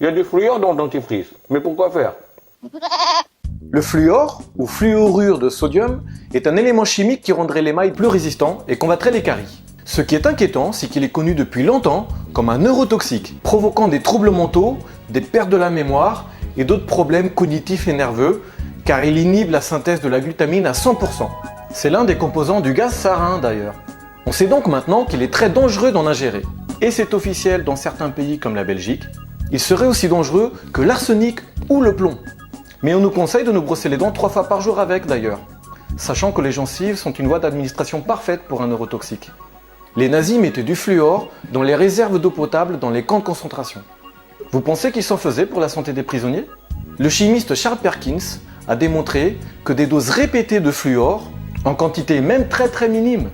Il y a du fluor dans le dentifrice. Mais pourquoi faire? Le fluor, ou fluorure de sodium, est un élément chimique qui rendrait l'émail plus résistant et combattrait les caries. Ce qui est inquiétant, c'est qu'il est connu depuis longtemps comme un neurotoxique, provoquant des troubles mentaux, des pertes de la mémoire et d'autres problèmes cognitifs et nerveux, car il inhibe la synthèse de la glutamine à 100%. C'est l'un des composants du gaz sarin d'ailleurs. On sait donc maintenant qu'il est très dangereux d'en ingérer. Et c'est officiel dans certains pays comme la Belgique. Il serait aussi dangereux que l'arsenic ou le plomb. Mais on nous conseille de nous brosser les dents 3 fois par jour avec d'ailleurs, sachant que les gencives sont une voie d'administration parfaite pour un neurotoxique. Les nazis mettaient du fluor dans les réserves d'eau potable dans les camps de concentration. Vous pensez qu'ils s'en faisaient pour la santé des prisonniers? Le chimiste Charles Perkins a démontré que des doses répétées de fluor, en quantité même très minime,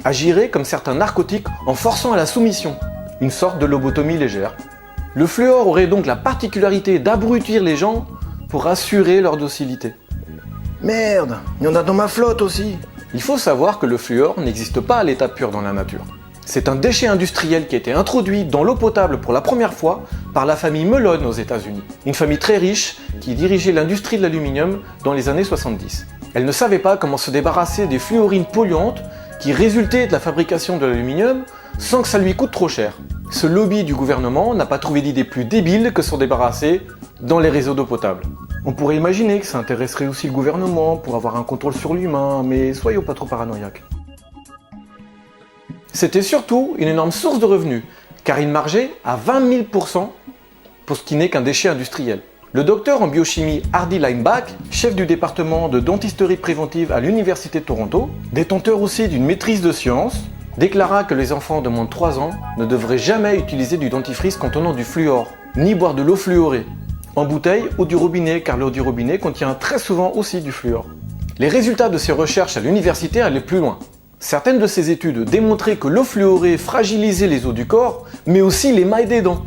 agiraient comme certains narcotiques en forçant à la soumission, une sorte de lobotomie légère. Le fluor aurait donc la particularité d'abrutir les gens pour assurer leur docilité. Merde, il y en a dans ma flotte aussi. Il faut savoir que le fluor n'existe pas à l'état pur dans la nature. C'est un déchet industriel qui a été introduit dans l'eau potable pour la première fois par la famille Mellon aux États-Unis. Une famille très riche qui dirigeait l'industrie de l'aluminium dans les années 70. Elle ne savait pas comment se débarrasser des fluorines polluantes qui résultaient de la fabrication de l'aluminium sans que ça lui coûte trop cher. Ce lobby du gouvernement n'a pas trouvé d'idée plus débile que s'en débarrasser dans les réseaux d'eau potable. On pourrait imaginer que ça intéresserait aussi le gouvernement pour avoir un contrôle sur l'humain, mais soyons pas trop paranoïaques. C'était surtout une énorme source de revenus, car il margeait à 20 000% pour ce qui n'est qu'un déchet industriel. Le docteur en biochimie Hardy Lineback, chef du département de dentisterie préventive à l'Université de Toronto, détenteur aussi d'une maîtrise de sciences, déclara que les enfants de moins de 3 ans ne devraient jamais utiliser du dentifrice contenant du fluor, ni boire de l'eau fluorée, en bouteille ou du robinet, car l'eau du robinet contient très souvent aussi du fluor. Les résultats de ces recherches à l'université allaient plus loin. Certaines de ces études démontraient que l'eau fluorée fragilisait les os du corps, mais aussi l'émail des dents.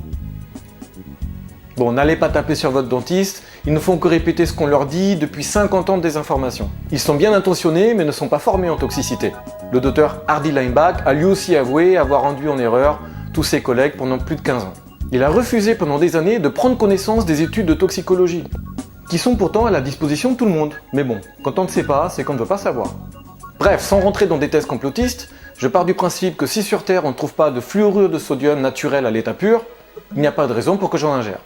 Bon, n'allez pas taper sur votre dentiste, ils ne font que répéter ce qu'on leur dit depuis 50 ans de désinformation. Ils sont bien intentionnés, mais ne sont pas formés en toxicité. Le docteur Hardy Lineback a lui aussi avoué avoir rendu en erreur tous ses collègues pendant plus de 15 ans. Il a refusé pendant des années de prendre connaissance des études de toxicologie, qui sont pourtant à la disposition de tout le monde. Mais bon, quand on ne sait pas, c'est qu'on ne veut pas savoir. Bref, sans rentrer dans des thèses complotistes, je pars du principe que si sur Terre on ne trouve pas de fluorure de sodium naturel à l'état pur, il n'y a pas de raison pour que j'en ingère.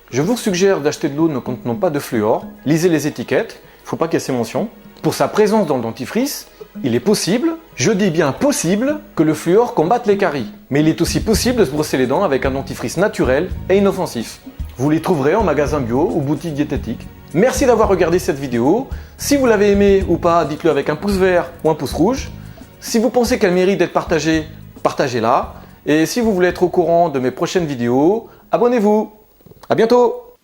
Je vous suggère d'acheter de l'eau ne contenant pas de fluor, lisez les étiquettes, il ne faut pas qu'il y ait ces mentions. Pour sa présence dans le dentifrice, il est possible, je dis bien possible, que le fluor combatte les caries. Mais il est aussi possible de se brosser les dents avec un dentifrice naturel et inoffensif. Vous les trouverez en magasin bio ou boutique diététique. Merci d'avoir regardé cette vidéo. Si vous l'avez aimée ou pas, dites-le avec un pouce vert ou un pouce rouge. Si vous pensez qu'elle mérite d'être partagée, partagez-la. Et si vous voulez être au courant de mes prochaines vidéos, abonnez-vous. À bientôt!